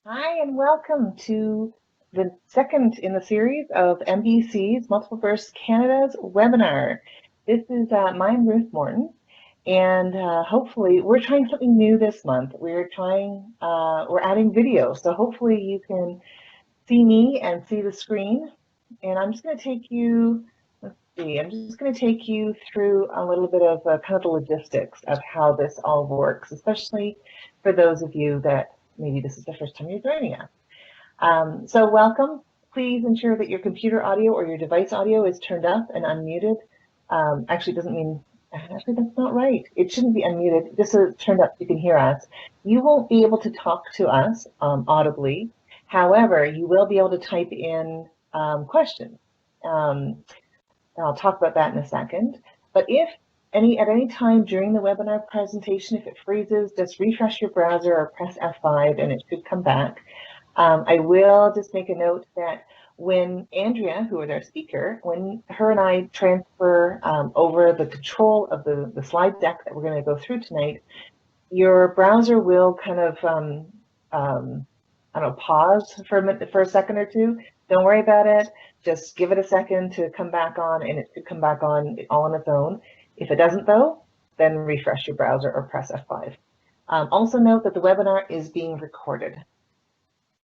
Hi, and welcome to the second in the series of MBC's Multiple Canada's webinar. This is I'm Ruth Morton, and hopefully we're trying something new this month. We're adding video, so hopefully you can see me and see the screen. And I'm just going to take you, I'm just going to take you through a little bit of kind of the logistics of how this all works, especially for those of you that maybe this is the first time you're joining us. So welcome. Please ensure that your computer audio or your device audio is turned up and unmuted. Actually, it doesn't mean, actually that's not right. It shouldn't be unmuted, just so it's turned up so you can hear us. You won't be able to talk to us audibly. However, you will be able to type in questions. I'll talk about that in a second. But if at any time during the webinar presentation, if it freezes, just refresh your browser or press F5 and it should come back. I will just make a note that when Andrea, who is our speaker, when her and I transfer over the control of the slide deck that we're going to go through tonight, your browser will kind of, I don't know, pause for a second or two. Don't worry about it. Just give it a second to come back on, and it should come back on all on its own. If it doesn't, though, then refresh your browser or press F5. Also note that the webinar is being recorded.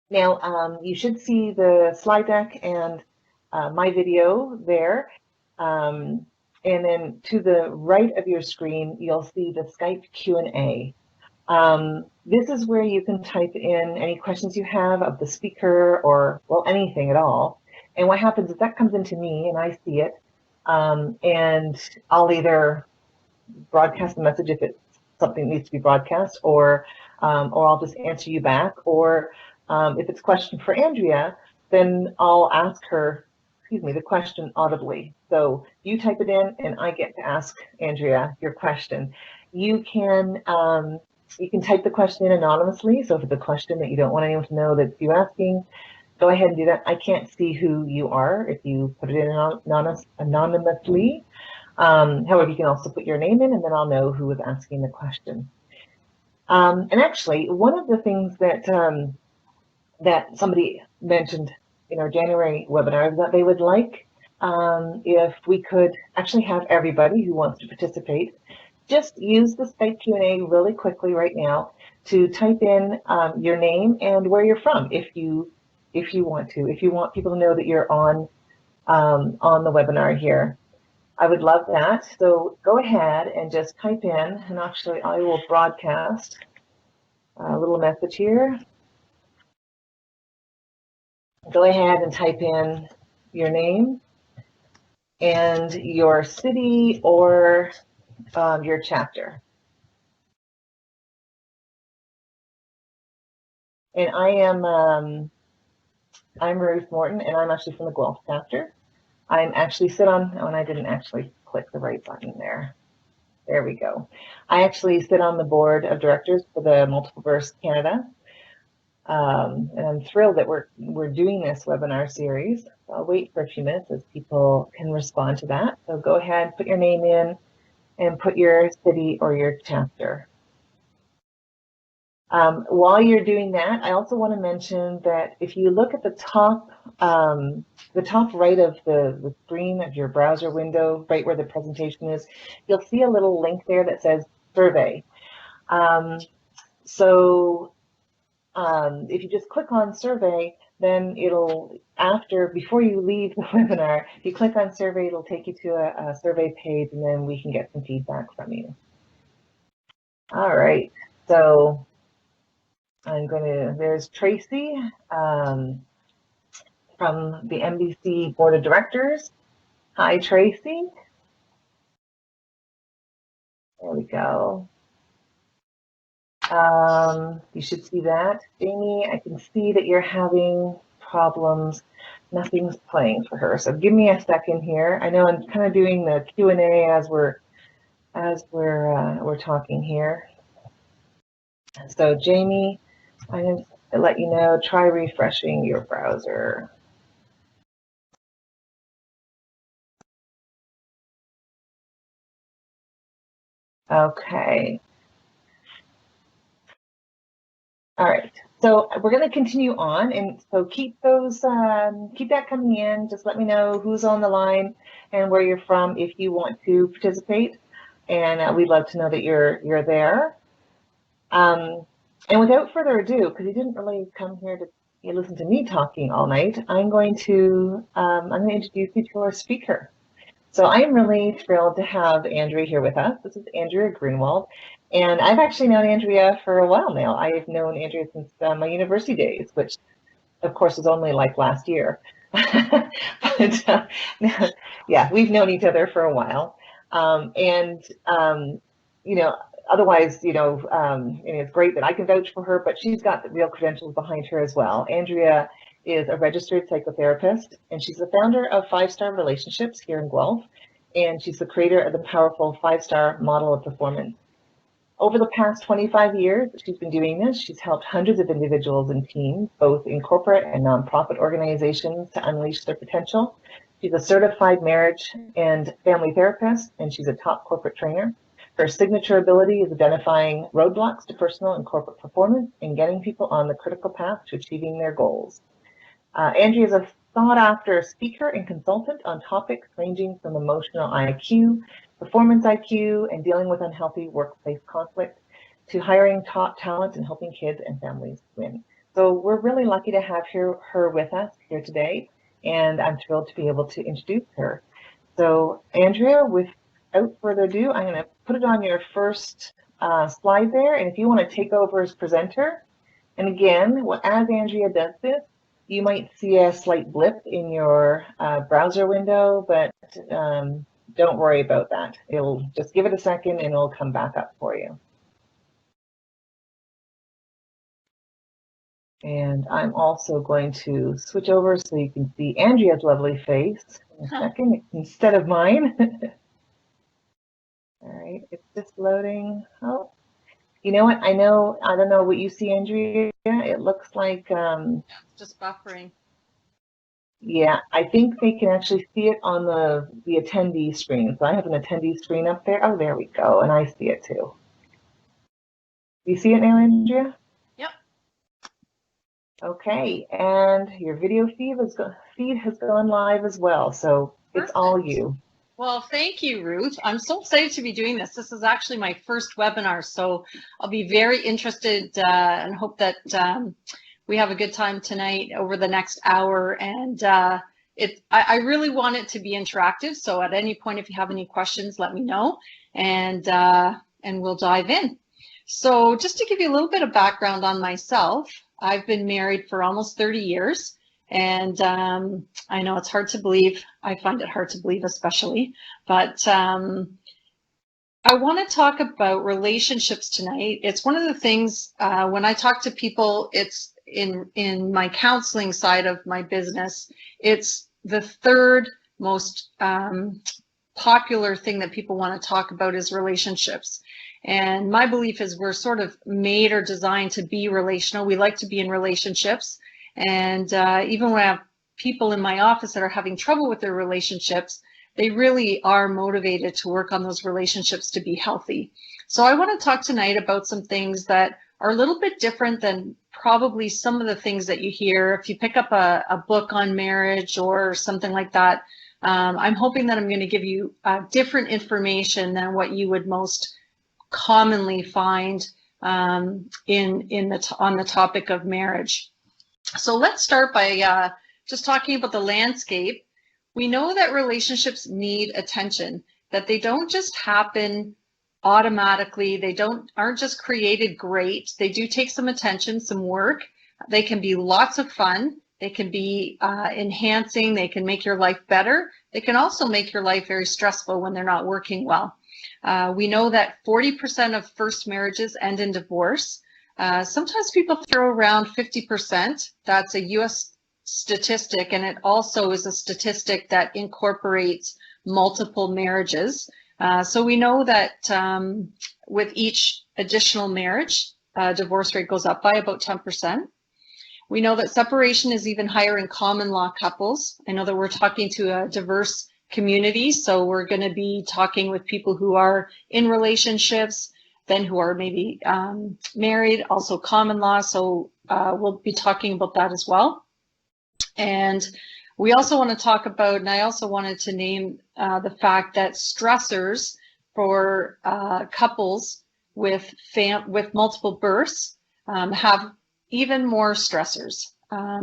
Now, you should see the slide deck and my video there. And then to the right of your screen, you'll see the Skype Q&A. This is where you can type in any questions you have of the speaker or, well, anything at all. And what happens is that comes into me and I see it. And I'll either broadcast the message if it's something that needs to be broadcast, or I'll just answer you back. Or if it's a question for Andrea, then I'll ask her, the question audibly. So you type it in and I get to ask Andrea your question. You can type the question in anonymously. So if it's a question that you don't want anyone to know that you're asking, go ahead and do that. I can't see who you are if you put it in anonymously. However, you can also put your name in and then I'll know who is asking the question. And actually, one of the things that that somebody mentioned in our January webinar is that they would like if we could actually have everybody who wants to participate just use the Skype Q&A really quickly right now to type in your name and where you're from if you want to. If you want people to know that you're on the webinar here. I would love that. So go ahead and just type in, and actually I will broadcast a little message here. Go ahead and type in your name and your city or your chapter. And I'm Ruth Morton, and I'm actually from the Guelph chapter. I'm actually and I didn't actually click the right button there. There we go. I actually sit on the board of directors for the Multiverse Canada. And I'm thrilled that we're doing this webinar series. I'll wait for a few minutes as people can respond to that. So go ahead, put your name in and put your city or your chapter. While you're doing that, I also want to mention that if you look at the top right of the screen of your browser window, right where the presentation is, you'll see a little link there that says survey. If you just click on survey, then before you leave the webinar, if you click on survey, it'll take you to a survey page, and then we can get some feedback from you. All right, so there's Tracy from the MBC Board of Directors. Hi, Tracy. There we go. You should see that. Jamie, I can see that you're having problems. Nothing's playing for her. So give me a second here. I know I'm kind of doing the Q&A as we're talking here. So Jamie, I'm going to let you know, try refreshing your browser. Okay. All right, So we're going to continue on, and so keep that coming in. Just let me know who's on the line and where you're from if you want to participate, and we'd love to know that you're there. And without further ado, because you didn't really come here to listen to me talking all night, I'm going to introduce you to our speaker. So I am really thrilled to have Andrea here with us. This is Andrea Groenewald, and I've actually known Andrea for a while now. I've known Andrea since my university days, which of course was only like last year. But yeah, we've known each other for a while. You know, otherwise, and it's great that I can vouch for her, but she's got the real credentials behind her as well. Andrea is a registered psychotherapist, and she's the founder of 5-Star Relationships here in Guelph, and she's the creator of the powerful 5-Star model of performance. Over the past 25 years, she's been doing this. She's helped hundreds of individuals and teams, both in corporate and nonprofit organizations, to unleash their potential. She's a certified marriage and family therapist, and she's a top corporate trainer. Her signature ability is identifying roadblocks to personal and corporate performance and getting people on the critical path to achieving their goals. Andrea is a sought-after speaker and consultant on topics ranging from emotional IQ, performance IQ, and dealing with unhealthy workplace conflict, to hiring top talent and helping kids and families win. So we're really lucky to have her with us here today, and I'm thrilled to be able to introduce her. So Andrea, without further ado, I'm going to put it on your first slide there, and if you want to take over as presenter. And again, as Andrea does this, you might see a slight blip in your browser window, but don't worry about that. It'll just give it a second and it'll come back up for you. And I'm also going to switch over so you can see Andrea's lovely face in a second instead of mine. All right, it's just loading. Oh, you know what? I don't know what you see, Andrea. It looks like it's just buffering. Yeah, I think they can actually see it on the attendee screen. So I have an attendee screen up there. Oh, there we go. And I see it too. You see it now, Andrea? Yep. Okay, and your video feed has gone live as well. So Perfect. It's all you. Well, thank you, Ruth. I'm so excited to be doing this. This is actually my first webinar, so I'll be very interested and hope that we have a good time tonight over the next hour. And I really want it to be interactive. So at any point, if you have any questions, let me know, and we'll dive in. So just to give you a little bit of background on myself, I've been married for almost 30 years. And I know it's hard to believe. I find it hard to believe, especially. But I want to talk about relationships tonight. It's one of the things when I talk to people, it's in my counseling side of my business, it's the third most popular thing that people want to talk about is relationships. And my belief is we're sort of made or designed to be relational. We like to be in relationships. And even when I have people in my office that are having trouble with their relationships, they really are motivated to work on those relationships to be healthy. So I want to talk tonight about some things that are a little bit different than probably some of the things that you hear. If you pick up a book on marriage or something like that, I'm hoping that I'm going to give you different information than what you would most commonly find on the topic of marriage. So let's start by just talking about the landscape. We know that relationships need attention, that they don't just happen automatically. They aren't just created great. They do take some attention, some work. They can be lots of fun. They can be enhancing. They can make your life better. They can also make your life very stressful when they're not working well. We know that 40% of first marriages end in divorce. Sometimes people throw around 50%. That's a US statistic, and it also is a statistic that incorporates multiple marriages. So we know that with each additional marriage, divorce rate goes up by about 10%. We know that separation is even higher in common law couples. I know that we're talking to a diverse community, so we're going to be talking with people who are in relationships, then who are maybe married, also common law. So we'll be talking about that as well. And we also want to talk about, and I also wanted to name the fact that stressors for couples with multiple births have even more stressors.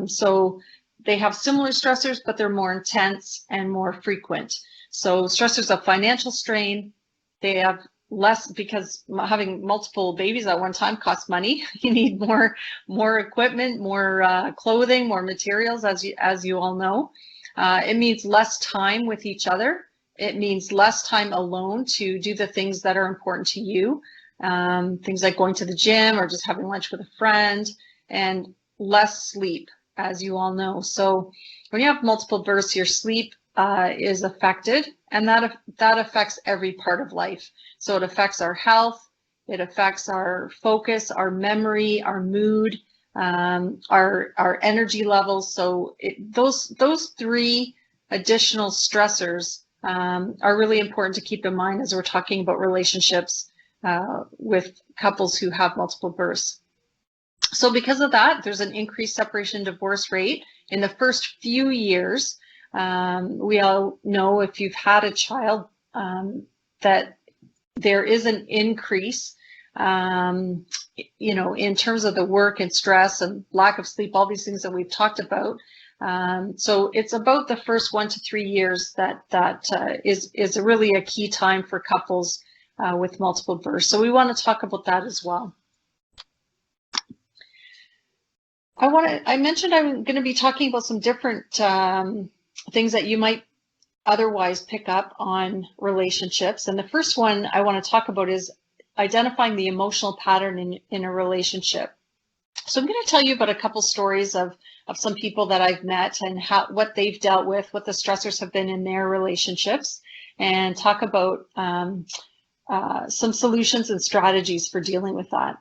So they have similar stressors, but they're more intense and more frequent. So stressors of financial strain, they have less, because having multiple babies at one time costs money. You need more equipment, more clothing, more materials, as you all know. It means less time with each other. It means less time alone to do the things that are important to you. Things like going to the gym or just having lunch with a friend, and less sleep, as you all know. So when you have multiple births, your sleep is affected, and that affects every part of life. So it affects our health, it affects our focus, our memory, our mood, our energy levels. So those three additional stressors are really important to keep in mind as we're talking about relationships with couples who have multiple births. So because of that, there's an increased separation divorce rate in the first few years. We all know, if you've had a child, that there is an increase, in terms of the work and stress and lack of sleep, all these things that we've talked about. So it's about the first 1 to 3 years that is really a key time for couples with multiple births. So we want to talk about that as well. I mentioned I'm going to be talking about some different things that you might otherwise pick up on relationships. And the first one I want to talk about is identifying the emotional pattern in a relationship. So I'm going to tell you about a couple stories of some people that I've met and what they've dealt with, what the stressors have been in their relationships, and talk about some solutions and strategies for dealing with that.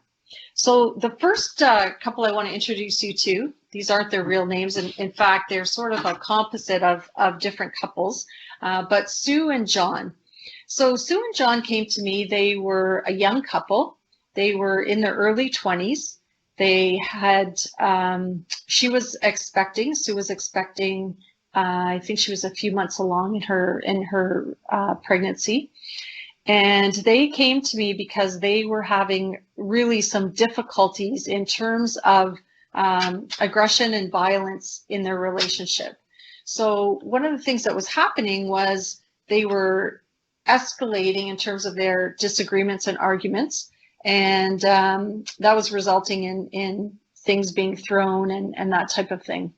So the first couple I want to introduce you to, these aren't their real names. And in fact, they're sort of a composite of different couples, but Sue and John. So Sue and John came to me. They were a young couple. They were in their early 20s. They had, Sue was expecting, I think she was a few months along in her pregnancy. And they came to me because they were having really some difficulties in terms of aggression and violence in their relationship. So one of the things that was happening was they were escalating in terms of their disagreements and arguments. And that was resulting in things being thrown and that type of thing.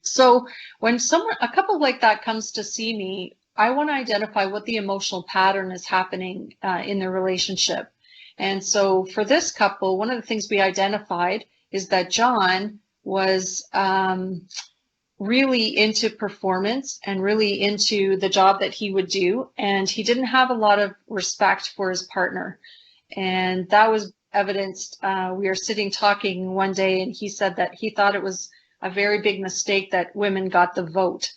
So when a couple like that comes to see me, I want to identify what the emotional pattern is happening in the relationship. And so for this couple, one of the things we identified is that John was really into performance and really into the job that he would do. And he didn't have a lot of respect for his partner. And that was evidenced. We were sitting talking one day, and he said that he thought it was a very big mistake that women got to vote.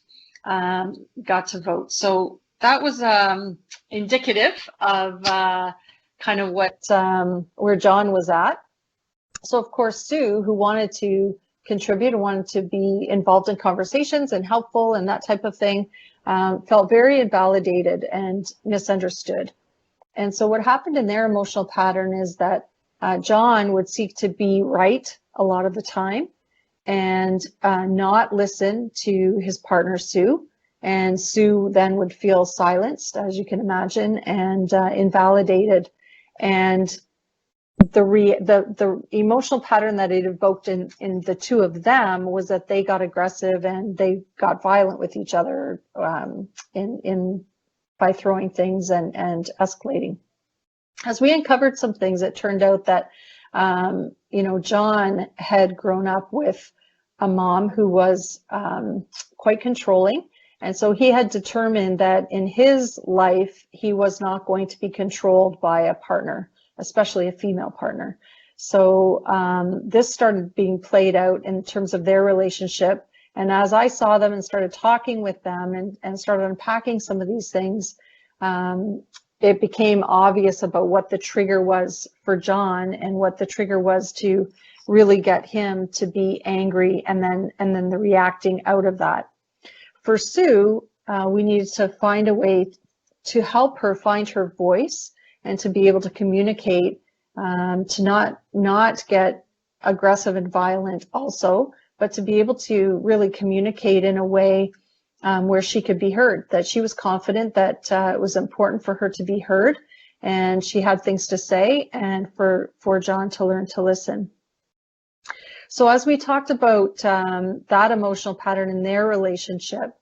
So that was indicative of kind of what where John was at. So of course, Sue, who wanted to contribute and wanted to be involved in conversations and helpful and that type of thing, felt very invalidated and misunderstood. And so what happened in their emotional pattern is that John would seek to be right a lot of the time and not listen to his partner, Sue. And Sue then would feel silenced, as you can imagine, and invalidated. And the emotional pattern that it evoked in the two of them was that they got aggressive and they got violent with each other by throwing things and escalating. As we uncovered some things, it turned out that John had grown up with a mom who was quite controlling. And so he had determined that in his life, he was not going to be controlled by a partner, especially a female partner. So this started being played out in terms of their relationship. And as I saw them and started talking with them and started unpacking some of these things, it became obvious about what the trigger was for John and what the trigger was to really get him to be angry, and then the reacting out of that. For Sue, we needed to find a way to help her find her voice and to be able to communicate, to not get aggressive and violent also, but to be able to really communicate in a way where she could be heard, that she was confident that it was important for her to be heard, and she had things to say, and for John to learn to listen. So as we talked about that emotional pattern in their relationship,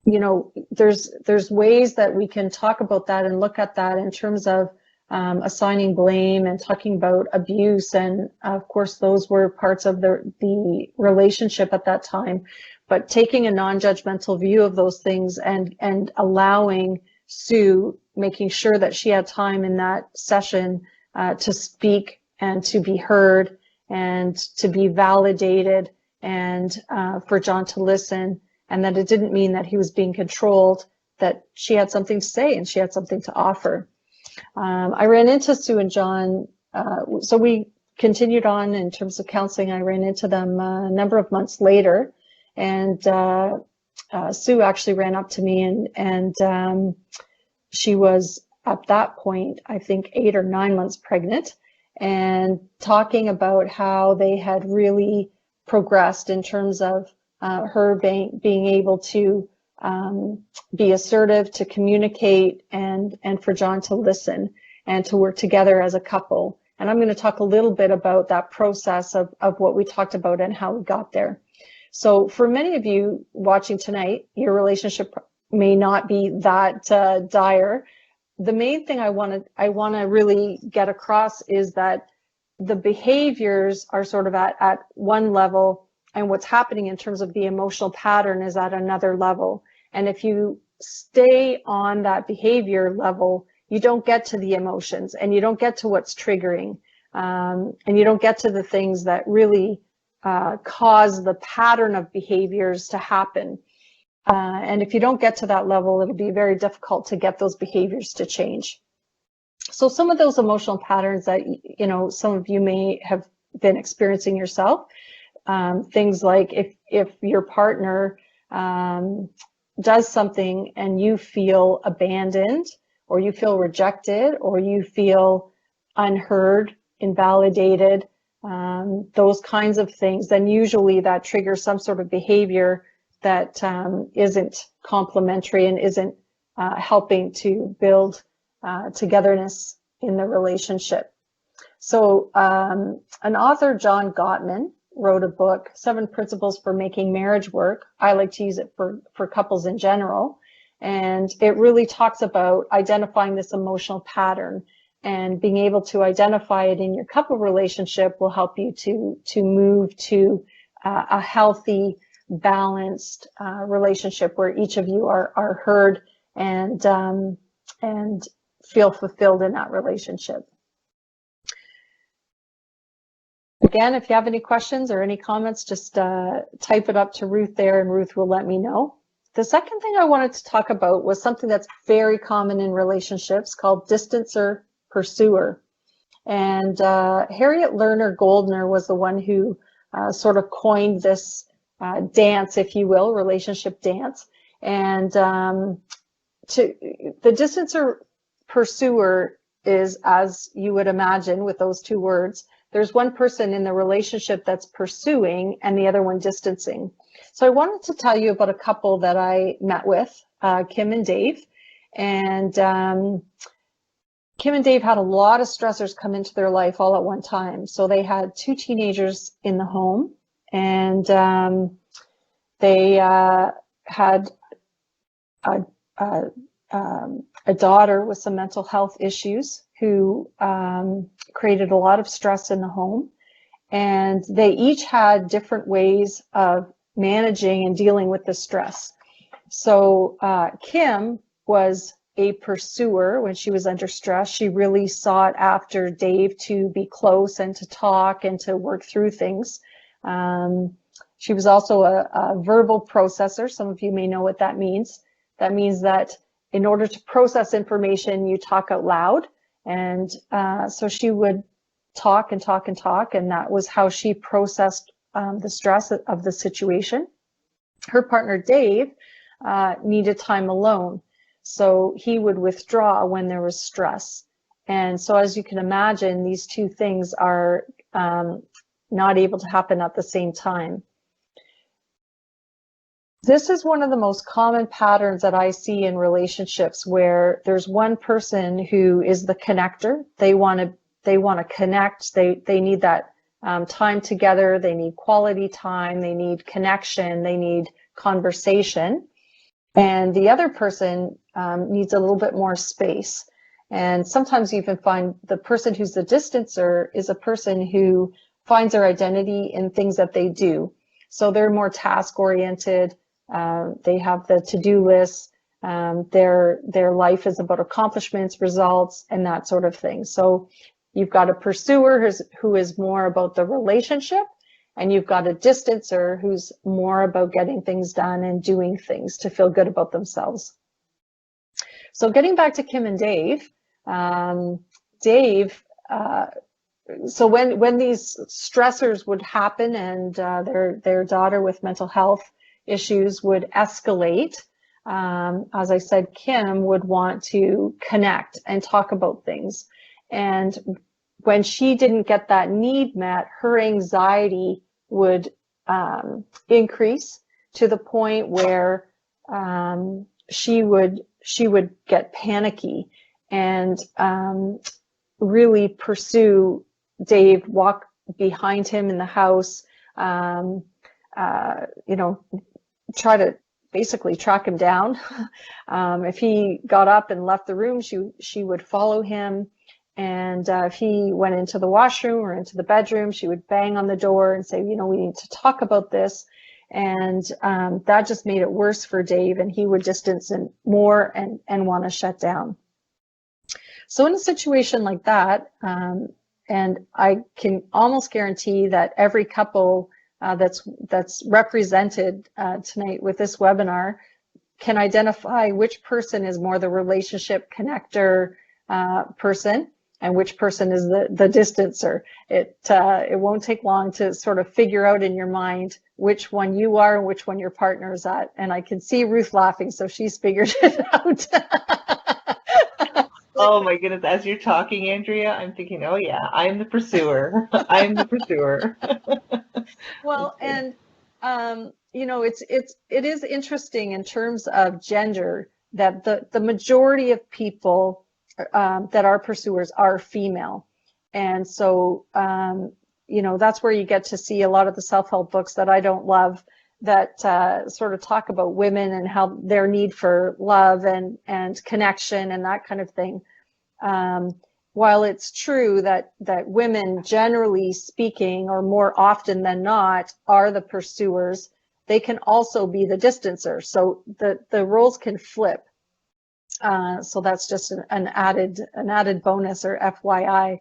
you know, there's ways that we can talk about that and look at that in terms of assigning blame and talking about abuse, and of course those were parts of the relationship at that time, but taking a non-judgmental view of those things and allowing Sue, making sure that she had time in that session to speak and to be heard and to be validated, and for John to listen, and that it didn't mean that he was being controlled, that she had something to say and she had something to offer. I ran into Sue and John, so we continued on in terms of counseling. I ran into them a number of months later, and Sue actually ran up to me, and she was at that point, I think 8 or 9 months pregnant, and talking about how they had really progressed in terms of her being able to be assertive, to communicate, and for John to listen and to work together as a couple. And I'm going to talk a little bit about that process of what we talked about and how we got there. So for many of you watching tonight, your relationship may not be that dire. The main thing I want to really get across is that the behaviors are sort of at one level, and what's happening in terms of the emotional pattern is at another level. And if you stay on that behavior level, you don't get to the emotions, and you don't get to what's triggering, and you don't get to the things that really cause the pattern of behaviors to happen. And if you don't get to that level, it'll be very difficult to get those behaviors to change. So some of those emotional patterns that, you know, some of you may have been experiencing yourself, things like if your partner does something and you feel abandoned, or you feel rejected, or you feel unheard, invalidated, those kinds of things, then usually that triggers some sort of behavior that isn't complementary and isn't helping to build togetherness in the relationship. So an author, John Gottman, wrote a book, 7 Principles for Making Marriage Work. I like to use it for couples in general. And it really talks about identifying this emotional pattern, and being able to identify it in your couple relationship will help you to move to a healthy, balanced relationship where each of you are heard and feel fulfilled in that relationship. Again, if you have any questions or any comments, just type it up to Ruth there, and Ruth will let me know. The second thing I wanted to talk about was something that's very common in relationships called distancer pursuer. And Harriet Lerner Goldner was the one who sort of coined this dance, if you will, relationship dance. And the distancer pursuer is, as you would imagine with those 2 words, there's one person in the relationship that's pursuing and the other one distancing. So I wanted to tell you about a couple that I met with, Kim and Dave. And Kim and Dave had a lot of stressors come into their life all at one time. So they had 2 teenagers in the home, and they had a daughter with some mental health issues who created a lot of stress in the home. And they each had different ways of managing and dealing with the stress. So Kim was a pursuer when she was under stress. She really sought after Dave to be close and to talk and to work through things. She was also a verbal processor. Some of you may know what that means. That means that in order to process information, you talk out loud. And so she would talk and talk and talk, and that was how she processed the stress of the situation. Her partner, Dave, needed time alone, so he would withdraw when there was stress. And so, as you can imagine, these two things are not able to happen at the same time. This is one of the most common patterns that I see in relationships, where there's one person who is the connector. They want to connect. They need that time together. They need quality time. They need connection. They need conversation. And the other person needs a little bit more space. And sometimes you even find the person who's the distancer is a person who finds their identity in things that they do. So they're more task oriented. They have the to-do lists. Their life is about accomplishments, results, and that sort of thing. So you've got a pursuer who is more about the relationship, and you've got a distancer who's more about getting things done and doing things to feel good about themselves. So getting back to Kim and Dave, so when these stressors would happen and their daughter with mental health issues would escalate, as I said, Kim would want to connect and talk about things. And when she didn't get that need met, her anxiety would increase to the point where she would get panicky and really pursue Dave, walk behind him in the house, try to basically track him down. If he got up and left the room, she would follow him. And if he went into the washroom or into the bedroom, she would bang on the door and say, we need to talk about this. And that just made it worse for Dave, and he would distance him more and want to shut down. So in a situation like that, and I can almost guarantee that every couple that's represented tonight with this webinar can identify which person is more the relationship connector person and which person is the distancer. It won't take long to sort of figure out in your mind which one you are and which one your partner is at. And I can see Ruth laughing, so she's figured it out. Oh my goodness, as you're talking, Andrea, I'm thinking, oh yeah, I'm the pursuer. I'm the pursuer. Well, and it is interesting in terms of gender that the majority of people that are pursuers are female. And so, that's where you get to see a lot of the self-help books that I don't love, that sort of talk about women and how their need for love and connection and that kind of thing. While it's true that women, generally speaking, or more often than not, are the pursuers, they can also be the distancer. So the roles can flip. So that's just an added bonus, or FYI.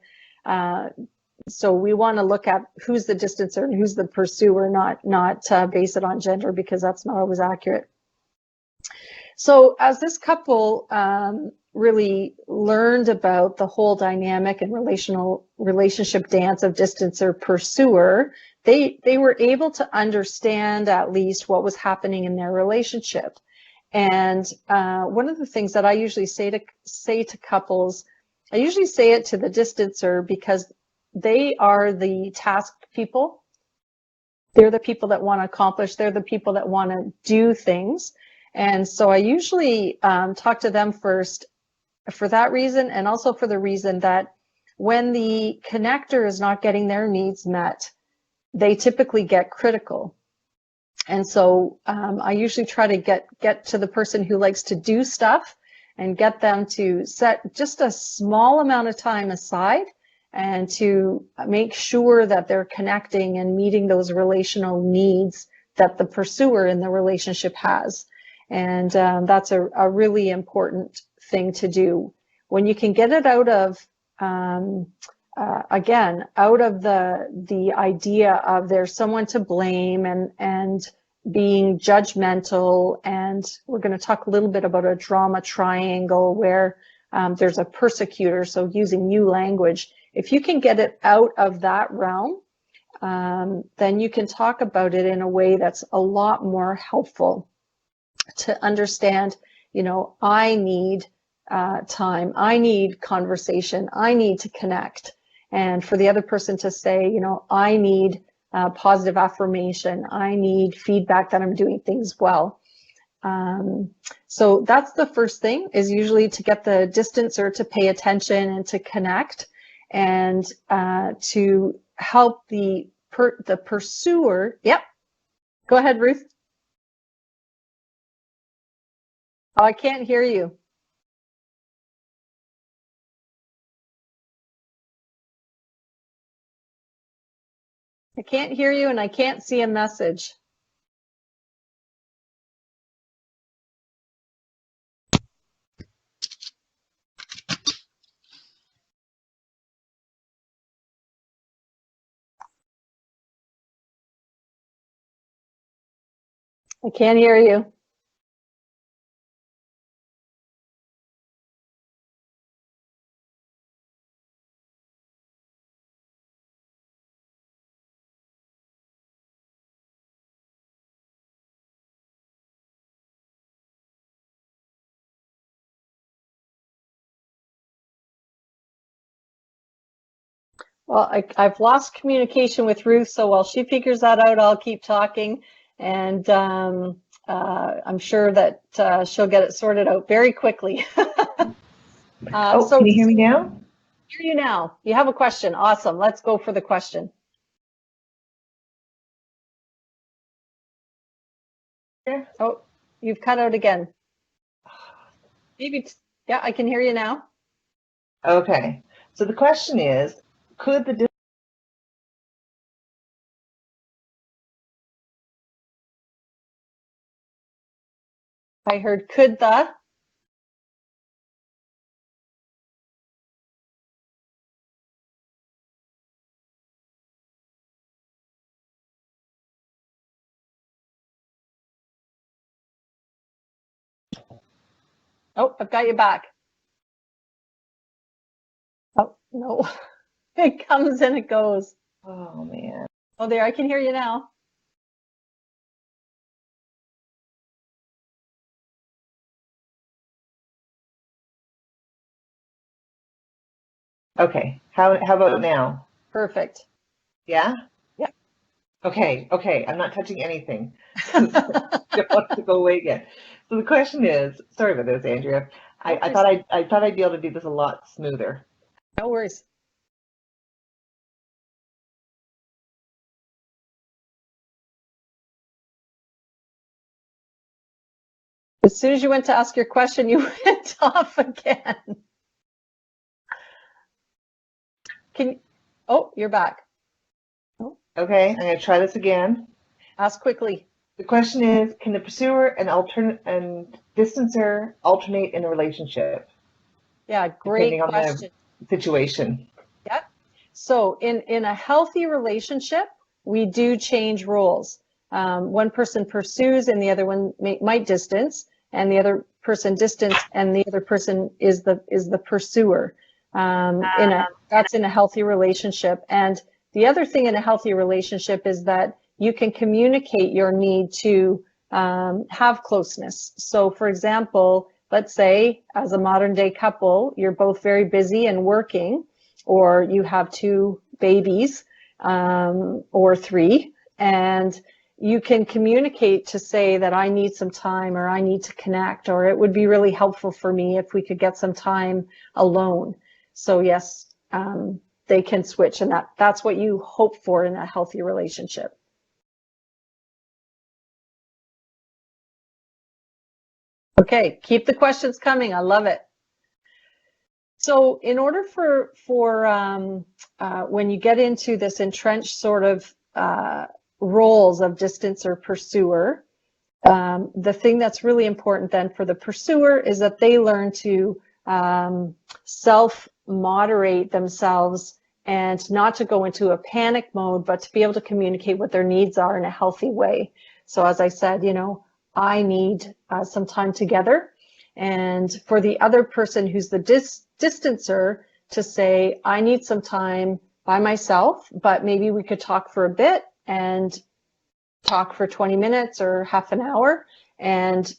So we want to look at who's the distancer and who's the pursuer, not base it on gender, because that's not always accurate. So as this couple really learned about the whole dynamic and relationship dance of distancer pursuer, they were able to understand at least what was happening in their relationship. And one of the things that I usually say to couples, I usually say it to the distancer because they are the task people. They're the people that want to accomplish. They're the people that want to do things. And so I usually talk to them first for that reason, and also for the reason that when the connector is not getting their needs met, they typically get critical. And so I usually try to get to the person who likes to do stuff and get them to set just a small amount of time aside and to make sure that they're connecting and meeting those relational needs that the pursuer in the relationship has. And that's a really important thing to do. When you can get it out of, again, out of the idea of there's someone to blame and being judgmental, and we're going to talk a little bit about a drama triangle where there's a persecutor, so using you language. If you can get it out of that realm, then you can talk about it in a way that's a lot more helpful to understand, you know, I need time, I need conversation, I need to connect. And for the other person to say, you know, I need positive affirmation, I need feedback that I'm doing things well. So that's the first thing, is usually to get the distancer to pay attention and to connect, and to help the pursuer. Yep. Go ahead, Ruth. Oh, I can't hear you. I can't hear you, and I can't see a message. I can't hear you. Well, I've lost communication with Ruth, so while she figures that out, I'll keep talking, and I'm sure that she'll get it sorted out very quickly. Can you hear me now? Hear you now. You have a question. Awesome. Let's go for the question. Yeah. Oh, you've cut out again. Maybe. Yeah, I can hear you now. Okay. So the question is, could the I heard could the. Oh, I've got you back. Oh, no. It comes and it goes. Oh, man. Oh, there, I can hear you now. Okay. How about now? Perfect. Yeah? Yeah. Okay. I'm not touching anything. Don't want to go away again. So the question is, sorry about this, Andrea. I thought I'd be able to do this a lot smoother. No worries. As soon as you went to ask your question, you went off again. Oh, you're back. Oh. Okay, I'm going to try this again. Ask quickly. The question is, can the pursuer and distancer alternate in a relationship? Yeah, great question. Depending on the situation. Yep. So in a healthy relationship, we do change roles. One person pursues and the other one might distance, and the other person distance and the other person is the pursuer. That's in a healthy relationship. And the other thing in a healthy relationship is that you can communicate your need to have closeness. So for example, let's say as a modern day couple, you're both very busy and working, or you have 2 babies or 3, and you can communicate to say that I need some time, or I need to connect, or it would be really helpful for me if we could get some time alone. So yes, they can switch, and that's what you hope for in a healthy relationship. Okay, keep the questions coming. I love it. So in order for when you get into this entrenched sort of roles of distance or pursuer, the thing that's really important then for the pursuer is that they learn to self-moderate themselves and not to go into a panic mode, but to be able to communicate what their needs are in a healthy way. So as I said, you know, I need some time together. And for the other person who's the distancer to say, I need some time by myself, but maybe we could talk for a bit and talk for 20 minutes or half an hour. And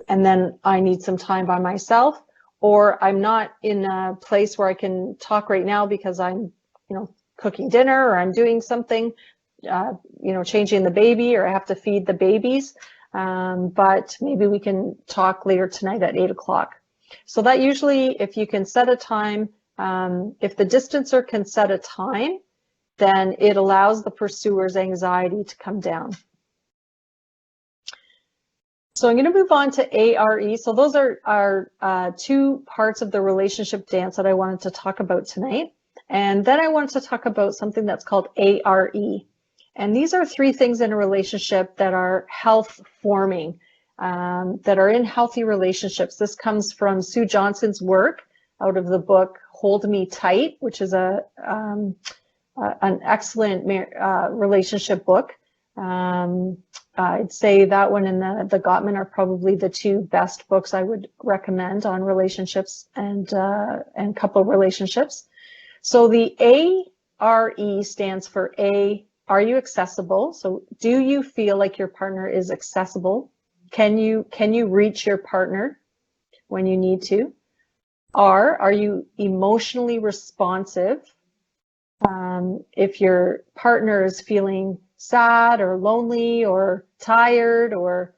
then I need some time by myself, or I'm not in a place where I can talk right now because I'm, cooking dinner, or I'm doing something, changing the baby, or I have to feed the babies. But maybe we can talk later tonight at 8 o'clock. So that usually, if you can set a time, if the distancer can set a time, then it allows the pursuer's anxiety to come down. So I'm going to move on to ARE. So those are two parts of the relationship dance that I wanted to talk about tonight. And then I wanted to talk about something that's called ARE. And these are three things in a relationship that are health forming, that are in healthy relationships. This comes from Sue Johnson's work out of the book Hold Me Tight, which is an excellent relationship book. I'd say that one and the Gottman are probably the two best books I would recommend on relationships and couple relationships. So the ARE stands for A, are you accessible? So do you feel like your partner is accessible? Can you reach your partner when you need to? Are you emotionally responsive? If your partner is feeling sad or lonely or tired or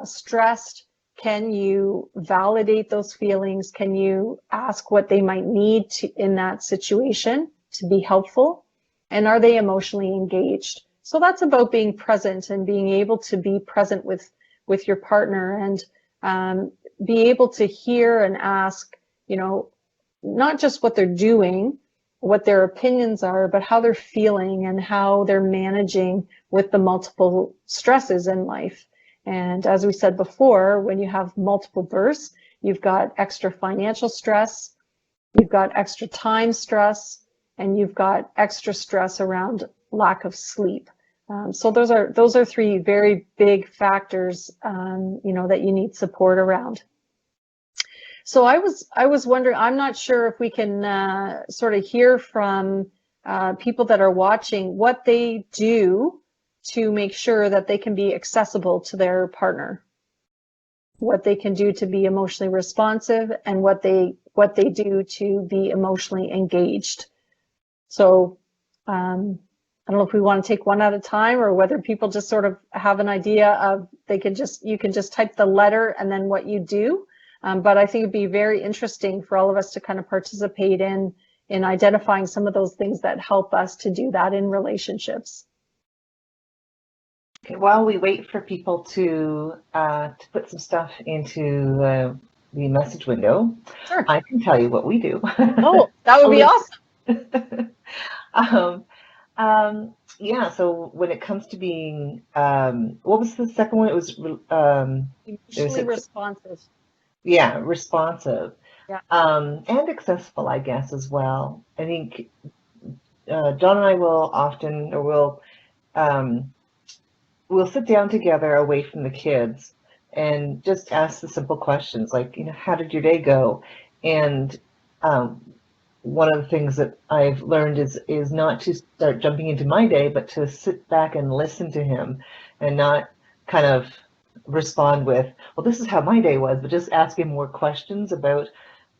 stressed, can you validate those feelings? Can you ask what they might need in that situation to be helpful? And are they emotionally engaged? So that's about being present and being able to be present with your partner, and be able to hear and ask, not just what they're doing, what their opinions are, but how they're feeling and how they're managing with the multiple stresses in life. And as we said before, when you have multiple births, you've got extra financial stress, you've got extra time stress, and you've got extra stress around lack of sleep. So those are three very big factors, that you need support around. So I was wondering, I'm not sure if we can sort of hear from people that are watching what they do to make sure that they can be accessible to their partner, what they can do to be emotionally responsive, and what they do to be emotionally engaged. So I don't know if we want to take one at a time, or whether people just sort of have an idea of you can just type the letter and then what you do. But I think it'd be very interesting for all of us to kind of participate in identifying some of those things that help us to do that in relationships. Okay, while we wait for people to put some stuff into the message window, Sure. I can tell you what we do. Oh, that would be awesome. Yeah, so when it comes to being, what was the second one? It was emotionally responsive. Yeah, responsive. Yeah. And accessible, I guess, as well. I think John and I will often, or we'll sit down together away from the kids and just ask the simple questions like, how did your day go? And one of the things that I've learned is not to start jumping into my day, but to sit back and listen to him, and not kind of respond with, well, this is how my day was, but just ask him more questions about,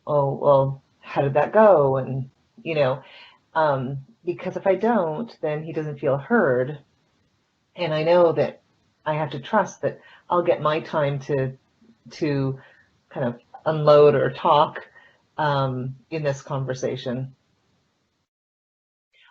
oh, well, how did that go? And, because if I don't, then he doesn't feel heard. And I know that I have to trust that I'll get my time to kind of unload or talk in this conversation.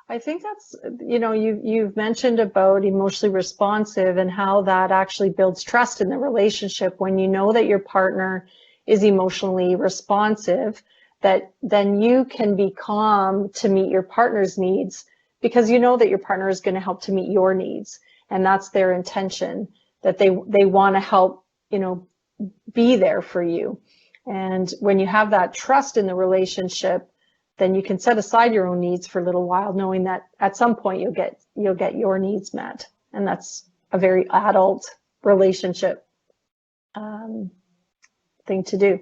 I think that's, you've mentioned about emotionally responsive and how that actually builds trust in the relationship. When you know that your partner is emotionally responsive, that then you can be calm to meet your partner's needs, because you know that your partner is going to help to meet your needs. And that's their intention, that they want to help, be there for you. And when you have that trust in the relationship, then you can set aside your own needs for a little while, knowing that at some point you'll get your needs met. And that's a very adult relationship. thing to do.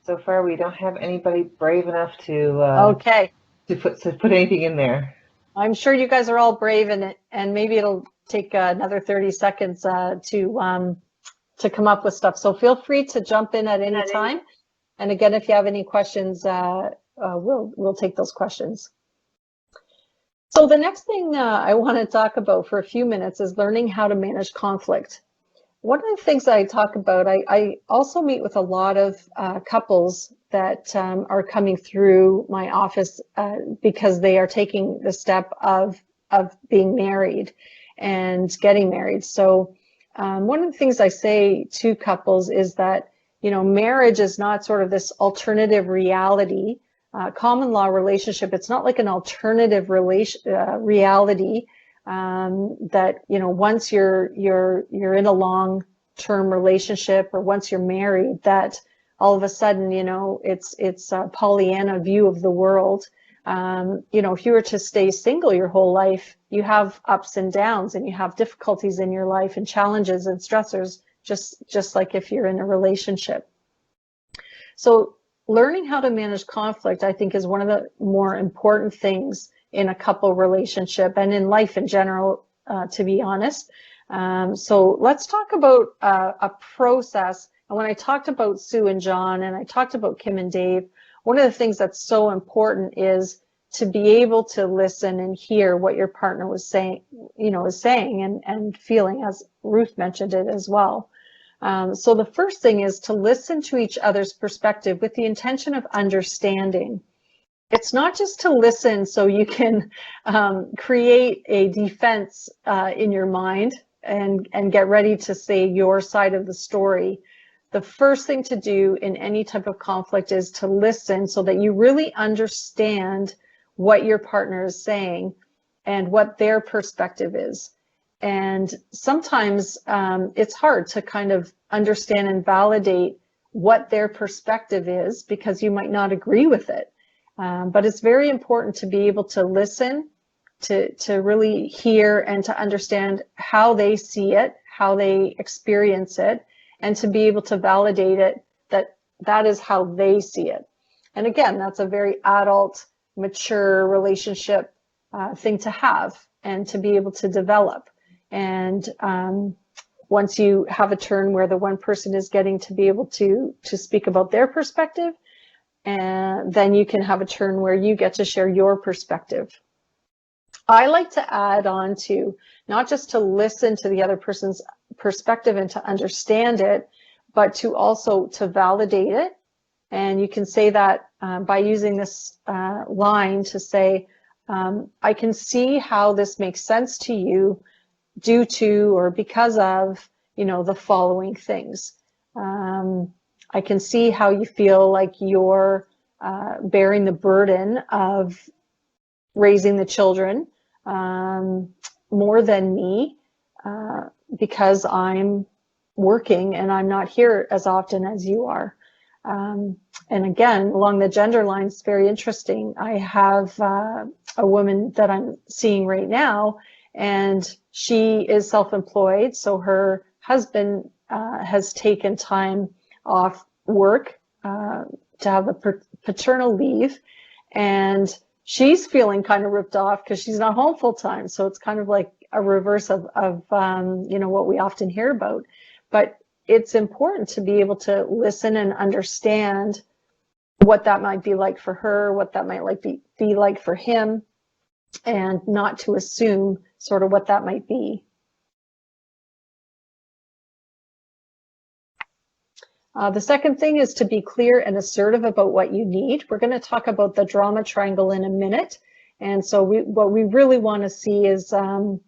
So far, we don't have anybody brave enough to Okay. to put anything in there. I'm sure you guys are all brave in it, and maybe it'll take another 30 seconds to come up with stuff. So feel free to jump in at any time. And again, if you have any questions, we'll take those questions. So the next thing I want to talk about for a few minutes is learning how to manage conflict. One of the things I talk about, I also meet with a lot of couples that are coming through my office because they are taking the step of being married and getting married. So one of the things I say to couples is that, you know, marriage is not sort of this alternative reality, common law relationship. It's not like an alternative reality that, you know, once you're in a long-term relationship or once you're married, that all of a sudden, you know, it's a Pollyanna view of the world. You know, if you were to stay single your whole life, you have ups and downs, and you have difficulties in your life and challenges and stressors, just like if you're in a relationship. So learning how to manage conflict, I think, is one of the more important things in a couple relationship and in life in general, to be honest. So let's talk about a process. And when I talked about Sue and John, and I talked about Kim and Dave, one of the things that's so important is to be able to listen and hear what your partner was saying, you know, is saying and feeling, as Ruth mentioned it as well. So the first thing is to listen to each other's perspective with the intention of understanding. It's not just to listen so you can create a defense in your mind and get ready to say your side of the story. The first thing to do in any type of conflict is to listen so that you really understand what your partner is saying and what their perspective is. And sometimes it's hard to kind of understand and validate what their perspective is because you might not agree with it. But it's very important to be able to listen, to really hear and to understand how they see it, how they experience it, and to be able to validate it, that is how they see it. And again, that's a very adult, mature relationship thing to have and to be able to develop. And once you have a turn where the one person is getting to be able to speak about their perspective, and then you can have a turn where you get to share your perspective. I like to add on to not just to listen to the other person's perspective and to understand it, but to also to validate it. And you can say that by using this line to say, I can see how this makes sense to you due to or because of, you know, the following things. I can see how you feel like you're bearing the burden of raising the children more than me because I'm working and I'm not here as often as you are. And again, along the gender lines, very interesting. I have a woman that I'm seeing right now, and she is self-employed. So her husband has taken time off work to have a paternal leave, and she's feeling kind of ripped off because she's not home full time. So it's kind of like a reverse of you know, what we often hear about. But it's important to be able to listen and understand what that might be like for her, what that might be like for him, and not to assume sort of what that might be. The second thing is to be clear and assertive about what you need. We're going to talk about the drama triangle in a minute. And so what we really want to see is to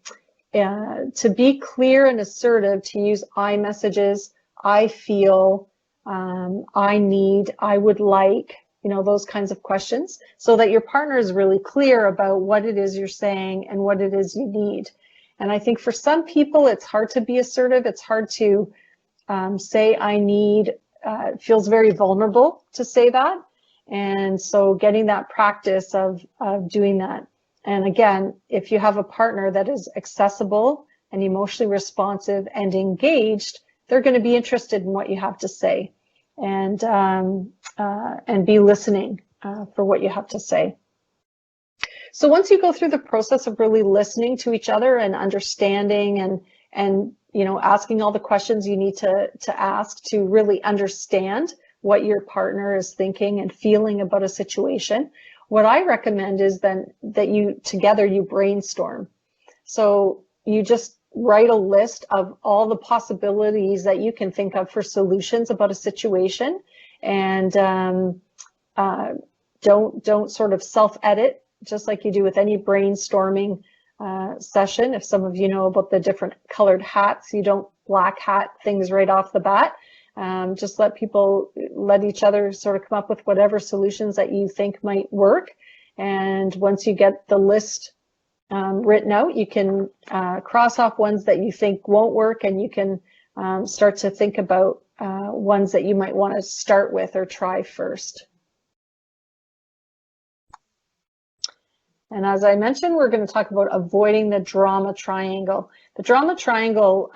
be clear and assertive, to use I messages, I feel, I need, I would like, you know, those kinds of questions, so that your partner is really clear about what it is you're saying and what it is you need. And I think for some people, it's hard to be assertive. It's hard to say I need, it feels very vulnerable to say that. And so getting that practice of doing that. And again, if you have a partner that is accessible and emotionally responsive and engaged, they're going to be interested in what you have to say, and be listening for what you have to say. So once you go through the process of really listening to each other and understanding and asking all the questions you need to ask to really understand what your partner is thinking and feeling about a situation, what I recommend is then that you brainstorm. So you just write a list of all the possibilities that you can think of for solutions about a situation, and don't sort of self-edit, just like you do with any brainstorming session. If some of you know about the different colored hats, you don't black hat things right off the bat. Just let each other sort of come up with whatever solutions that you think might work. And once you get the list written out, you can cross off ones that you think won't work, and you can start to think about ones that you might want to start with or try first. And as I mentioned, we're going to talk about avoiding the drama triangle. The drama triangle,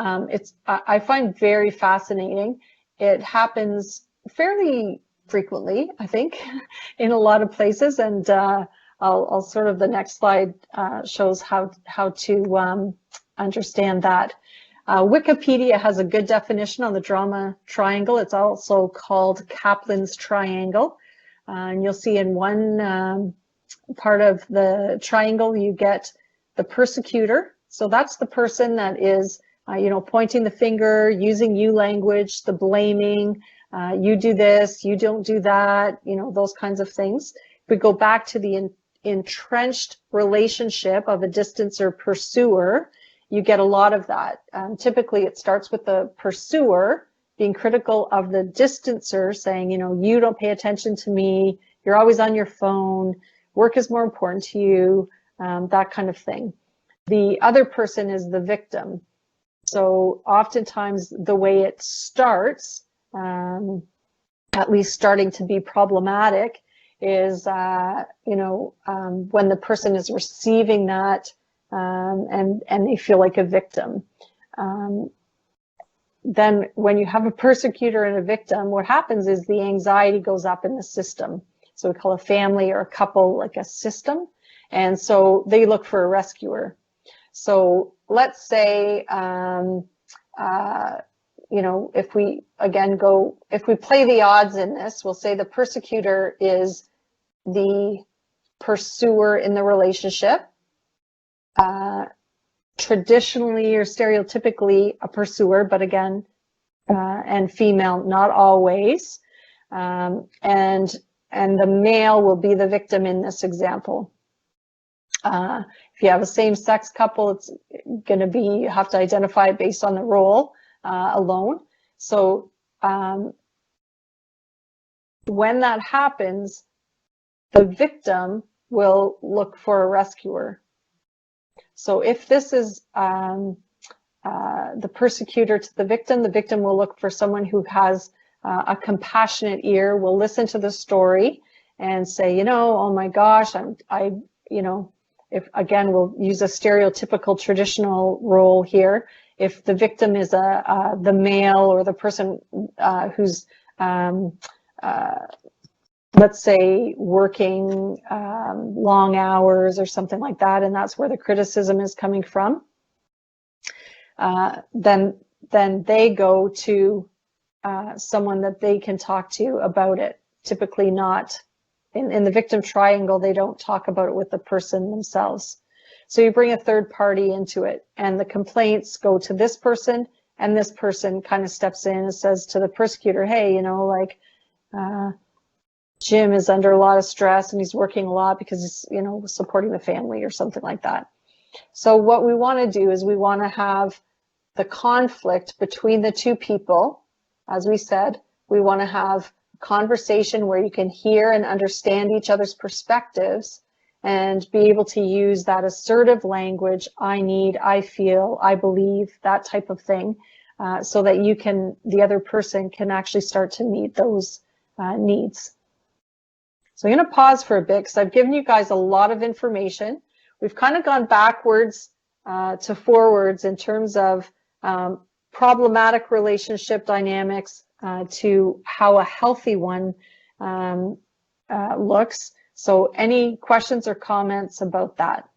I find very fascinating. It happens fairly frequently, I think, in a lot of places. And I'll sort of, the next slide shows how to understand that. Wikipedia has a good definition on the drama triangle. It's also called Kaplan's triangle. And you'll see in one part of the triangle, you get the persecutor. So that's the person that is, pointing the finger, using you language, the blaming, you do this, you don't do that, those kinds of things. If we go back to the entrenched relationship of a distancer pursuer, you get a lot of that. Typically, it starts with the pursuer being critical of the distancer, saying, you don't pay attention to me, you're always on your phone, work is more important to you, that kind of thing. The other person is the victim. So oftentimes the way it starts, at least starting to be problematic, is when the person is receiving that and they feel like a victim. Then when you have a persecutor and a victim, what happens is the anxiety goes up in the system. So we call a family or a couple like a system. And so they look for a rescuer. So let's say, if we play the odds in this, we'll say the persecutor is the pursuer in the relationship. Traditionally or stereotypically a pursuer, but again, and female, not always. And the male will be the victim in this example. If you have a same-sex couple, it's going to be, you have to identify it based on the role alone. So when that happens, the victim will look for a rescuer. So if this is the persecutor to the victim will look for someone who has a compassionate ear, will listen to the story and say, oh my gosh, if again, we'll use a stereotypical traditional role here. If the victim is the male or the person who's, let's say, working long hours or something like that, and that's where the criticism is coming from, then they go to someone that they can talk to about it. Typically not. In the victim triangle, they don't talk about it with the person themselves. So you bring a third party into it, and the complaints go to this person, and this person kind of steps in and says to the persecutor, hey, Jim is under a lot of stress and he's working a lot because he's, supporting the family or something like that. So what we want to do is we want to have the conflict between the two people. As we said, we want to have conversation where you can hear and understand each other's perspectives and be able to use that assertive language, I need, I feel, I believe, that type of thing, so that the other person can actually start to meet those needs. So I'm going to pause for a bit because I've given you guys a lot of information. We've kind of gone backwards to forwards in terms of problematic relationship dynamics to how a healthy one looks. So any questions or comments about that?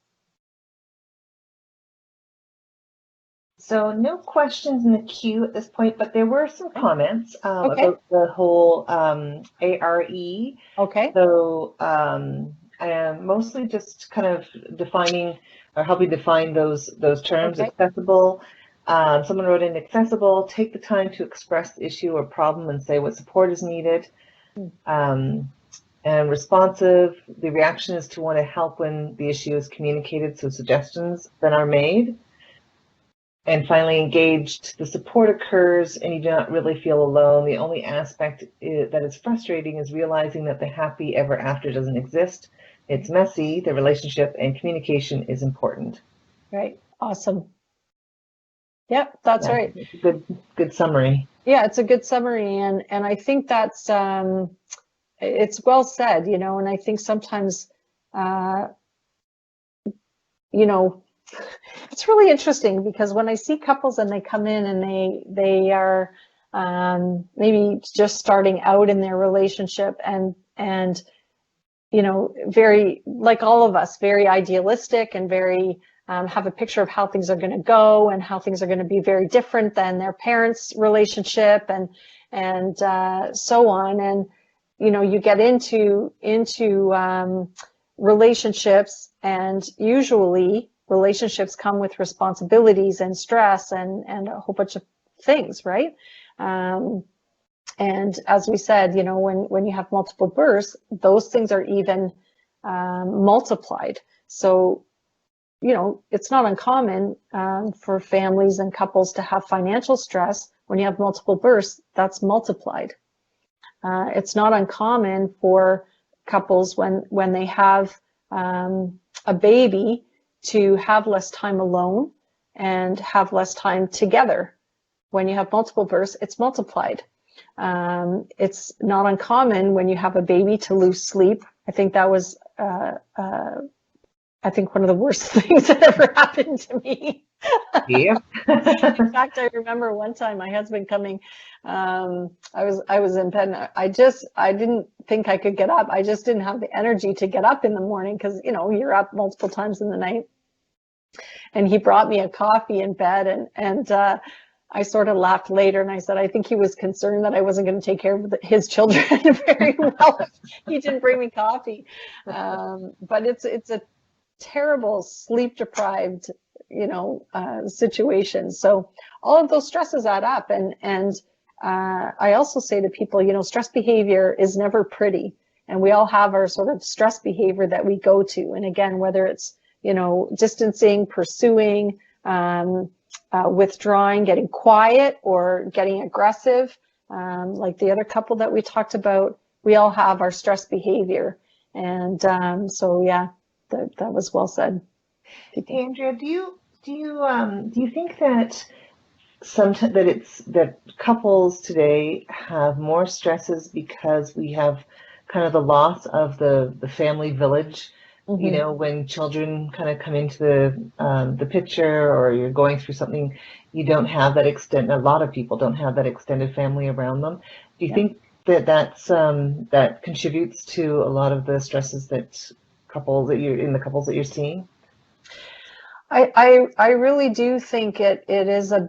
So no questions in the queue at this point, but there were some comments about the whole ARE. Okay. So I am mostly just kind of defining or helping define those terms. Okay. Accessible. Someone wrote in accessible, take the time to express the issue or problem and say what support is needed. And responsive, the reaction is to want to help when the issue is communicated, so suggestions then are made. And finally, engaged, the support occurs and you do not really feel alone. The only aspect that is frustrating is realizing that the happy ever after doesn't exist. It's messy, the relationship and communication is important. Right. Awesome. Yep, that's right. It's a good summary. Yeah, it's a good summary, and I think that's it's well said, you know, and I think sometimes you know, it's really interesting because when I see couples and they come in and they are maybe just starting out in their relationship and you know, very, like all of us, very idealistic and very have a picture of how things are going to go and how things are going to be very different than their parents' relationship and so on. And you know, you get into relationships, and usually relationships come with responsibilities and stress and a whole bunch of things, right? And as we said, you know, when you have multiple births, those things are even multiplied. So, you know, it's not uncommon for families and couples to have financial stress. When you have multiple births, that's multiplied. It's not uncommon for couples when they have a baby to have less time alone and have less time together. When you have multiple births, it's multiplied. It's not uncommon when you have a baby to lose sleep. I think that was I think one of the worst things that ever happened to me. Yeah. In fact, I remember one time my husband coming. I was in bed. I didn't think I could get up. I just didn't have the energy to get up in the morning because, you know, you're up multiple times in the night. And he brought me a coffee in bed, and I sort of laughed later, and I said, I think he was concerned that I wasn't going to take care of his children very well. He didn't bring me coffee. But it's a terrible sleep deprived, you know, situation. So all of those stresses add up. And I also say to people, you know, stress behavior is never pretty. And we all have our sort of stress behavior that we go to. And again, whether it's, you know, distancing, pursuing, withdrawing, getting quiet, or getting aggressive, like the other couple that we talked about, we all have our stress behavior. And so, yeah, that was well said. Andrea, do you think that that couples today have more stresses because we have kind of the loss of the family village? Mm-hmm. You know, when children kind of come into the picture, or you're going through something, you don't have that a lot of people don't have that extended family around them. Do you think that contributes to a lot of the stresses that the couples that you're seeing? I really do think it is a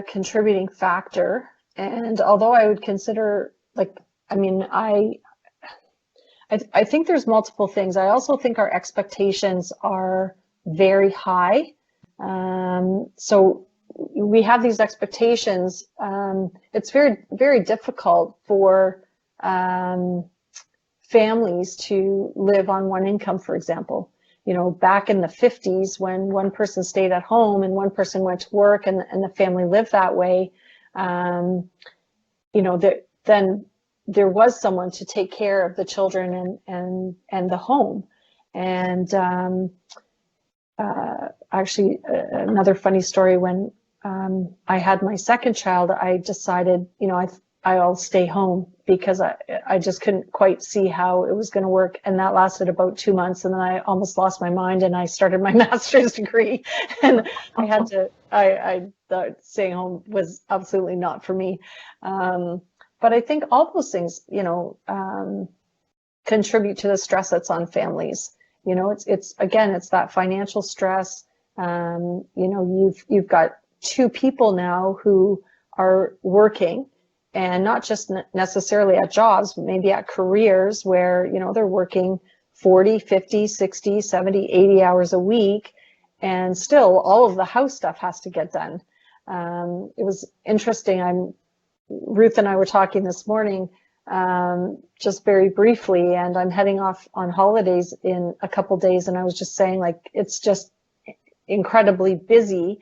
contributing factor. And although I would consider, like, I mean, I think there's multiple things. I also think our expectations are very high. So we have these expectations. It's very, very difficult for families to live on one income, for example. You know, back in the 50s, when one person stayed at home and one person went to work, and the family lived that way, you know, then there was someone to take care of the children and the home. And actually, another funny story, when I had my second child, I decided, you know, I'll stay home because I just couldn't quite see how it was going to work. And that lasted about 2 months. And then I almost lost my mind and I started my master's degree. And I had to, I thought staying home was absolutely not for me. But I think all those things, contribute to the stress that's on families. It's again, it's that financial stress. You've got two people now who are working, and not just necessarily at jobs, but maybe at careers where, they're working 40, 50, 60, 70, 80 hours a week, and still all of the house stuff has to get done. It was interesting. Ruth and I were talking this morning, just very briefly, and I'm heading off on holidays in a couple days, and I was just saying, like, it's just incredibly busy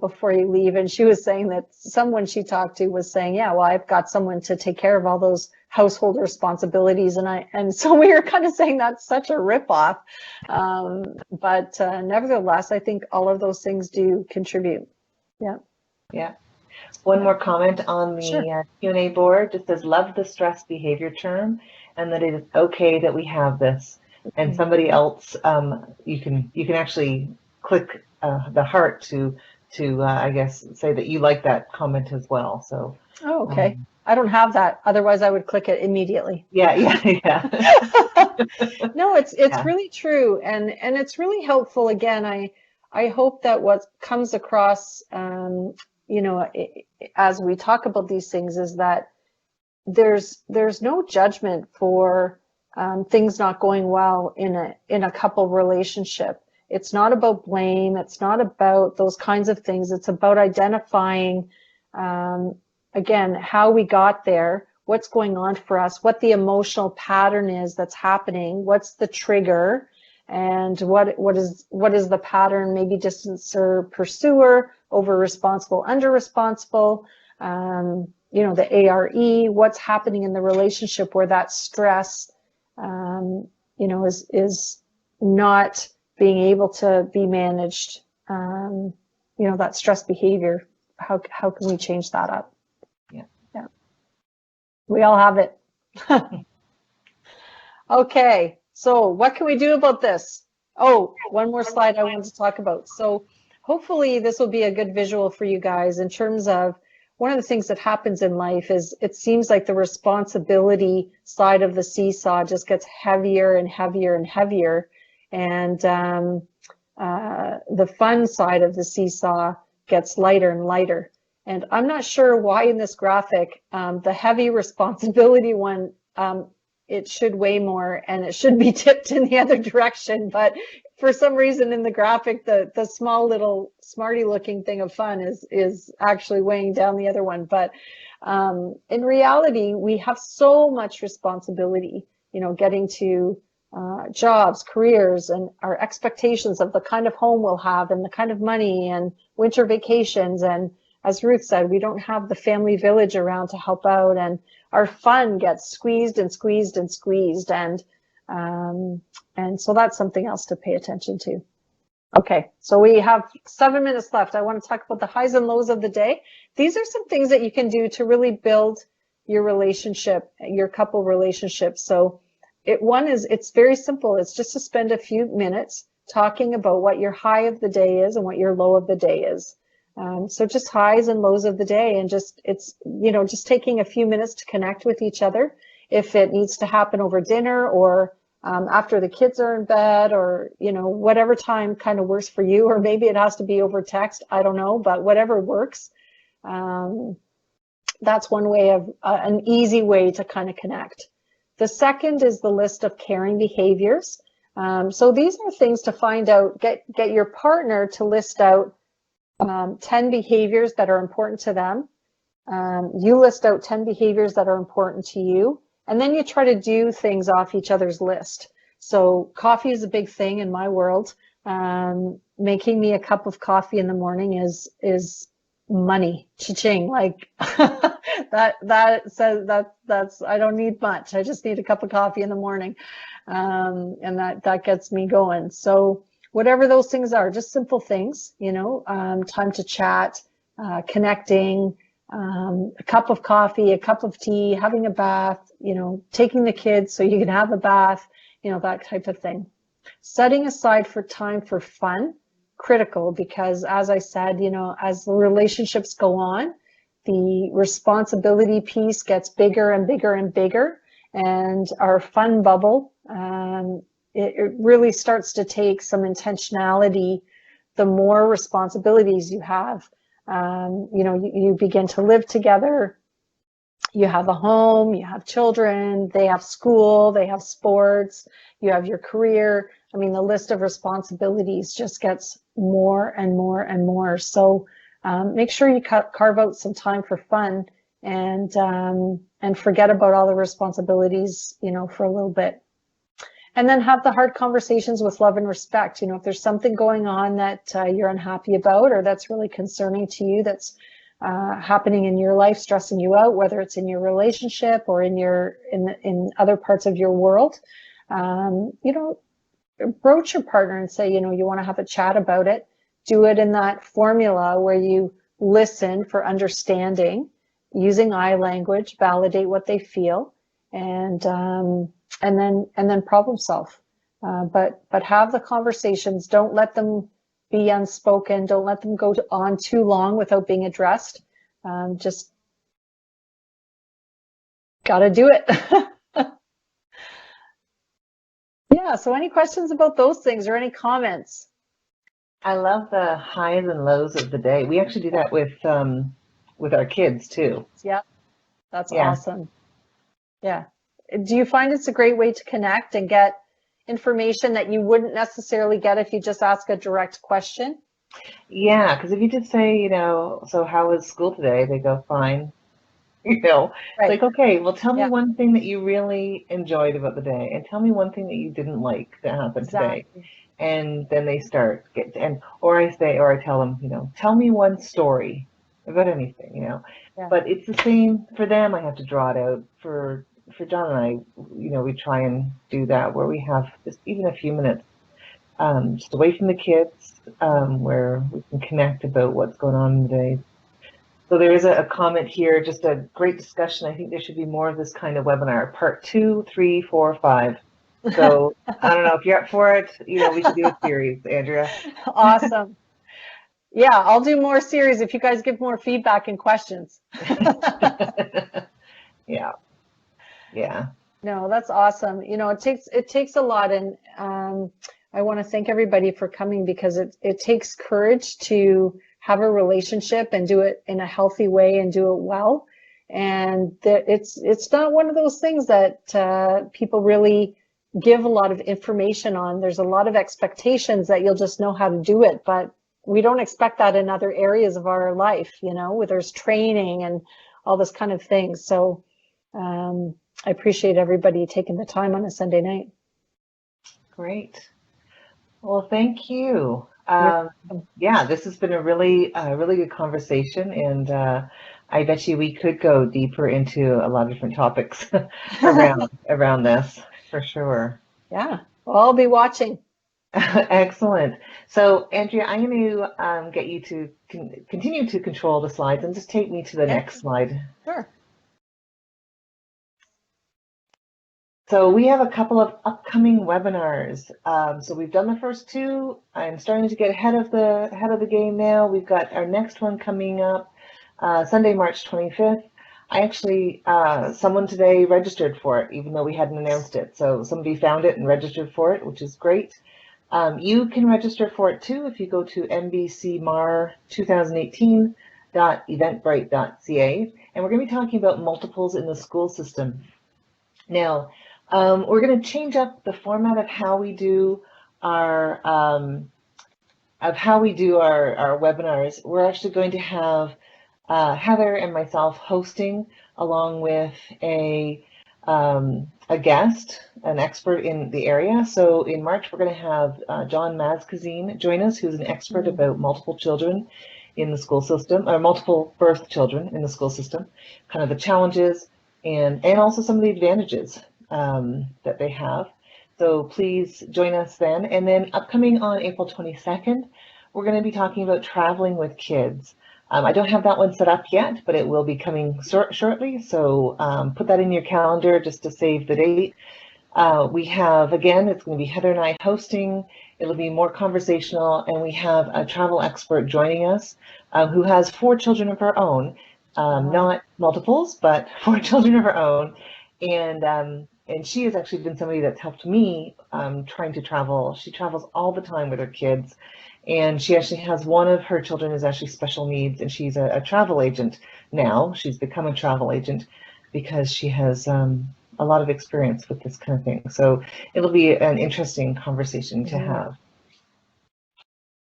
before you leave. And she was saying that someone she talked to was saying, yeah, well, I've got someone to take care of all those household responsibilities. And so we were kind of saying that's such a ripoff. But nevertheless, I think all of those things do contribute. Yeah. Yeah. One more comment on the Sure. Q&A board. Just says, love the stress behavior term, and that it is okay that we have this. And somebody else, you can actually click the heart to I guess say that you like that comment as well. So. Oh, okay. I don't have that. Otherwise, I would click it immediately. Yeah. No, it's really true, and it's really helpful. Again, I hope that what comes across, as we talk about these things, is that there's no judgment for things not going well in a couple relationship. It's not about blame. It's not about those kinds of things. It's about identifying, again, how we got there, what's going on for us, what the emotional pattern is that's happening, what's the trigger, and what is the pattern, maybe distancer, pursuer, over responsible, under responsible, the ARE, what's happening in the relationship where that stress, is not being able to be managed, that stress behavior. How can we change that up? Yeah. We all have it. Okay. So what can we do about this? Oh, one more slide I wanted to talk about. So hopefully this will be a good visual for you guys in terms of one of the things that happens in life is it seems like the responsibility side of the seesaw just gets heavier and heavier and heavier. And the fun side of the seesaw gets lighter and lighter. And I'm not sure why in this graphic, the heavy responsibility one, it should weigh more and it should be tipped in the other direction. But for some reason in the graphic, the small little smarty looking thing of fun is actually weighing down the other one. But in reality, we have so much responsibility, getting to jobs, careers, and our expectations of the kind of home we'll have and the kind of money and winter vacations. And as Ruth said, we don't have the family village around to help out, and our fun gets squeezed and squeezed and squeezed. And so that's something else to pay attention to. Okay, so we have 7 minutes left. I want to talk about the highs and lows of the day. These are some things that you can do to really build your relationship, your couple relationship. So it's very simple. It's just to spend a few minutes talking about what your high of the day is and what your low of the day is. So just highs and lows of the day, and just taking a few minutes to connect with each other. If it needs to happen over dinner or after the kids are in bed, or whatever time kind of works for you, or maybe it has to be over text, I don't know, but whatever works. That's one way of an easy way to kind of connect. The second is the list of caring behaviors. So these are things to find out, get your partner to list out 10 behaviors that are important to them. You list out 10 behaviors that are important to you, and then you try to do things off each other's list. So coffee is a big thing in my world. Making me a cup of coffee in the morning is money, cha-ching. Like that says that's I don't need much. I just need a cup of coffee in the morning, and that gets me going. So whatever those things are, just simple things, time to chat, connecting, a cup of coffee, a cup of tea, having a bath, taking the kids so you can have a bath, that type of thing. Setting aside for time for fun, critical, because as I said, as the relationships go on, the responsibility piece gets bigger and bigger and bigger, and our fun bubble, it really starts to take some intentionality the more responsibilities you have. You begin to live together, you have a home, you have children, they have school, they have sports, you have your career. I mean, the list of responsibilities just gets more and more and more. So make sure you carve out some time for fun and forget about all the responsibilities, for a little bit. And then have the hard conversations with love and respect. If there's something going on that you're unhappy about, or that's really concerning to you, that's happening in your life, stressing you out, whether it's in your relationship or in other parts of your world, approach your partner and say, you want to have a chat about it. Do it in that formula where you listen for understanding, using I language, validate what they feel, and then problem solve. But have the conversations. Don't let them be unspoken. Don't let them go on too long without being addressed. Just gotta do it. Yeah, so any questions about those things or any comments? I love the highs and lows of the day. We actually do that with our kids too. Yeah, that's awesome. Yeah. Do you find it's a great way to connect and get information that you wouldn't necessarily get if you just ask a direct question? Yeah, because if you just say, so how was school today? They go, fine. Right. Like, okay, well, tell me one thing that you really enjoyed about the day, and tell me one thing that you didn't like that happened today. And then they start or I tell them, tell me one story about anything, But it's the same for them. I have to draw it out. For John and I, we try and do that where we have just even a few minutes just away from the kids, where we can connect about what's going on in the day. So there is a comment here, just a great discussion. I think there should be more of this kind of webinar, part 2, 3, 4, 5. So I don't know if you're up for it. We should do a series, Andrea. Awesome. Yeah, I'll do more series if you guys give more feedback and questions. Yeah. No, that's awesome. It takes a lot, and I want to thank everybody for coming, because it takes courage to have a relationship and do it in a healthy way and do it well. And it's not one of those things that people really give a lot of information on. There's a lot of expectations that you'll just know how to do it, but we don't expect that in other areas of our life, where there's training and all this kind of thing. So I appreciate everybody taking the time on a Sunday night. Great. Well, thank you. This has been a really good conversation, and I bet you we could go deeper into a lot of different topics around this, for sure. Yeah, well, I'll be watching. Excellent. So, Andrea, I'm going to get you to continue to control the slides and just take me to the next slide. Sure. So we have a couple of upcoming webinars. So we've done the first 2. I'm starting to get ahead of the game now. We've got our next one coming up Sunday, March 25th. I actually, someone today registered for it, even though we hadn't announced it. So somebody found it and registered for it, which is great. You can register for it too if you go to mbcmar2018.eventbrite.ca. And we're going to be talking about multiples in the school system. Now, we're going to change up the format of how we do our webinars. We're actually going to have Heather and myself hosting, along with a guest, an expert in the area. So in March, we're going to have John Mazkazine join us, who's an expert about multiple children in the school system, or multiple birth children in the school system, kind of the challenges and also some of the advantages that they have. So please join us then. And then upcoming on April 22nd, we're going to be talking about traveling with kids. I don't have that one set up yet, but it will be coming shortly. So put that in your calendar just to save the date. We have, again, it's going to be Heather and I hosting. It'll be more conversational, and we have a travel expert joining us who has 4 children of her own, not multiples, but 4 children of her own. And she has actually been somebody that's helped me trying to travel. She travels all the time with her kids, and she actually has one of her children is actually special needs, and she's a travel agent now. She's become a travel agent because she has a lot of experience with this kind of thing. So it'll be an interesting conversation to have.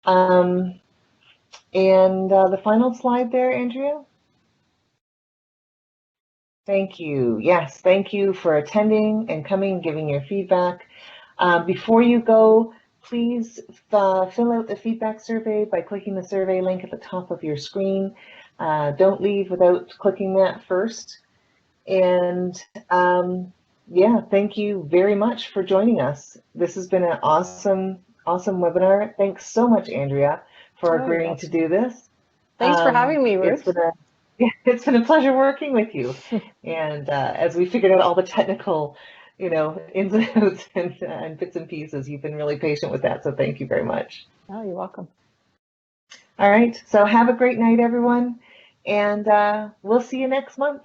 And the final slide there, Andrea. Thank you. Yes, thank you for attending and coming and giving your feedback. Before you go, please fill out the feedback survey by clicking the survey link at the top of your screen. Don't leave without clicking that first. And yeah, thank you very much for joining us. This has been an awesome webinar. Thanks so much, Andrea, for agreeing to do this. Thanks for having me, Ruth. It's been a pleasure working with you. And as we figured out all the technical, ins and outs and bits and pieces, you've been really patient with that. So thank you very much. Oh, you're welcome. All right. So have a great night, everyone. And we'll see you next month.